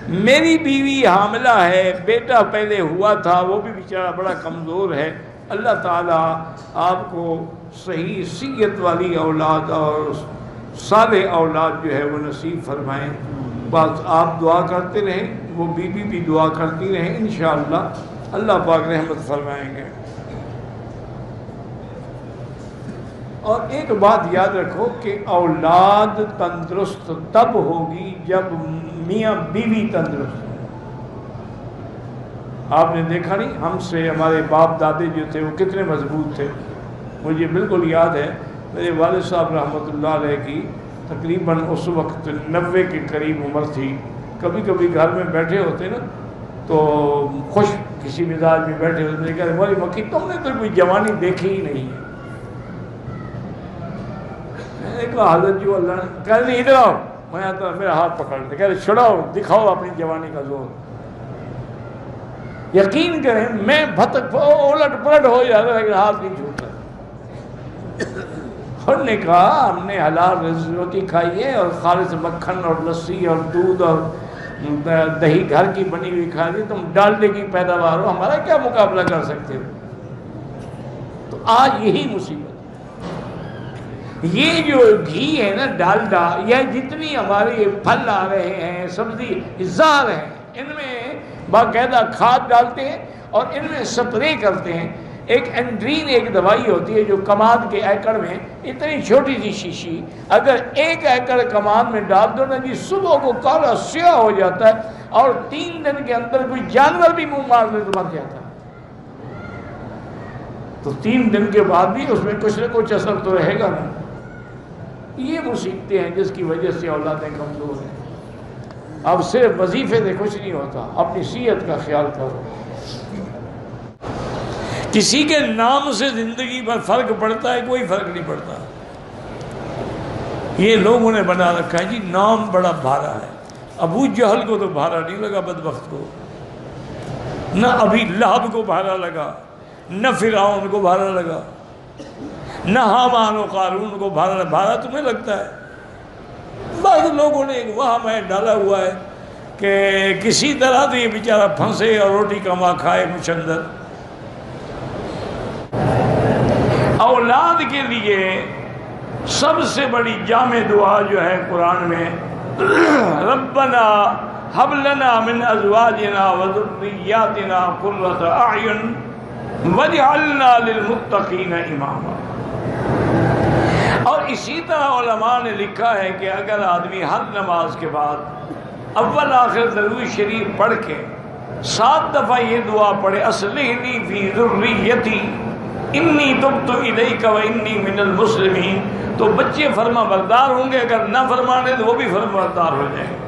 میری بیوی حاملہ ہے، بیٹا پہلے ہوا تھا، وہ بھی بیچارہ بڑا کمزور ہے، اللہ تعالیٰ آپ کو صحیح صحت والی اولاد اور صالح اولاد جو ہے وہ نصیب فرمائیں۔ بس آپ دعا کرتے رہیں، وہ بیوی بھی دعا کرتی رہیں، انشاءاللہ اللہ پاک رحمت فرمائیں گے۔ اور ایک بات یاد رکھو کہ اولاد تندرست تب ہوگی جب میاں بیوی تندرست ہو۔ آپ نے دیکھا نہیں ہم سے ہمارے باپ دادے جو تھے وہ کتنے مضبوط تھے۔ مجھے بالکل یاد ہے میرے والد صاحب رحمۃ اللہ علیہ کی تقریباً اس وقت 90 کے قریب عمر تھی۔ کبھی کبھی گھر میں بیٹھے ہوتے نا تو خوش کسی مزاج میں بیٹھے ہوتے، کہتے مولی مکی تم نے تو کوئی جوانی دیکھی ہی نہیں ہے۔ میں نے کہا حضرت جو اللہ نے کہہ نہیں ادھر آؤ، میں آتا میرا ہاتھ پکڑتے کہہ رہے چھڑاؤ، دکھاؤ اپنی جوانی کا زور۔ یقین کریں میں بھٹک الٹ پلٹ ہو جاتا لیکن ہاتھ نہیں چھوٹتا۔ اور نے کہا ہم نے حلال رزق روٹی کھائی ہے اور خالص مکھن اور لسی اور دودھ اور دہی گھر کی بنی ہوئی کھا لی، تم ڈالڈے کی پیداوار ہو، ہمارا کیا مقابلہ کر سکتے ہو؟ تو آج یہی مصیبت، یہ جو گھی ہے نا ڈالڈا، یہ جتنی ہمارے پھل آ رہے ہیں سبزی زار ہیں، ان میں باقاعدہ کھاد ڈالتے ہیں اور ان میں سپرے کرتے ہیں۔ ایک اینڈرین ایک دوائی ہوتی ہے جو کماد کے ایکڑ میں اتنی چھوٹی سی شیشی، اگر 1 ایکڑ کماد میں ڈال دو نا جی صبح کو کالا سیاہ ہو جاتا ہے اور 3 دن کے اندر کوئی جانور بھی منہ مار لے تو مر جاتا ہے۔ تو 3 دن کے بعد بھی اس میں کچھ نہ کچھ اثر تو رہے گا نا۔ یہ مصیبتیں ہیں جس کی وجہ سے اولادیں کمزور ہیں۔ اب صرف وظیفے سے کچھ نہیں ہوتا، اپنی صحت کا خیال کرو۔ کسی کے نام سے زندگی پر فرق پڑتا ہے؟ کوئی فرق نہیں پڑتا۔ یہ لوگوں نے بنا رکھا ہے جی نام بڑا بھارا ہے۔ ابو جہل کو تو بھارا نہیں لگا بدبخت کو، نہ ابھی لہب کو بھارا لگا، نہ فرعون کو بھارا لگا، نہ حامان و قارون کو بھارا لگا۔ بھارا تمہیں لگتا ہے؟ بعض لوگوں نے ایک وہم ہے ڈالا ہوا ہے کہ کسی طرح تو یہ بیچارہ پھنسے اور روٹی کما کھائے مچندر۔ اولاد کے لیے سب سے بڑی جامع دعا جو ہے قرآن میں ربنا ہب لنا من ازواجنا وذریاتنا قرۃ اعین واجعلنا للمتقین اماما۔ اور اسی طرح علماء نے لکھا ہے کہ اگر آدمی ہر نماز کے بعد اول آخر ضروری شریف پڑھ کے 7 دفعہ یہ دعا پڑھے اصلح لی فی ذریتی انی تبت الیک و انی من المسلمین، تو بچے فرما بردار ہوں گے، اگر نہ فرمانے تو وہ بھی فرما بردار ہو جائیں گے۔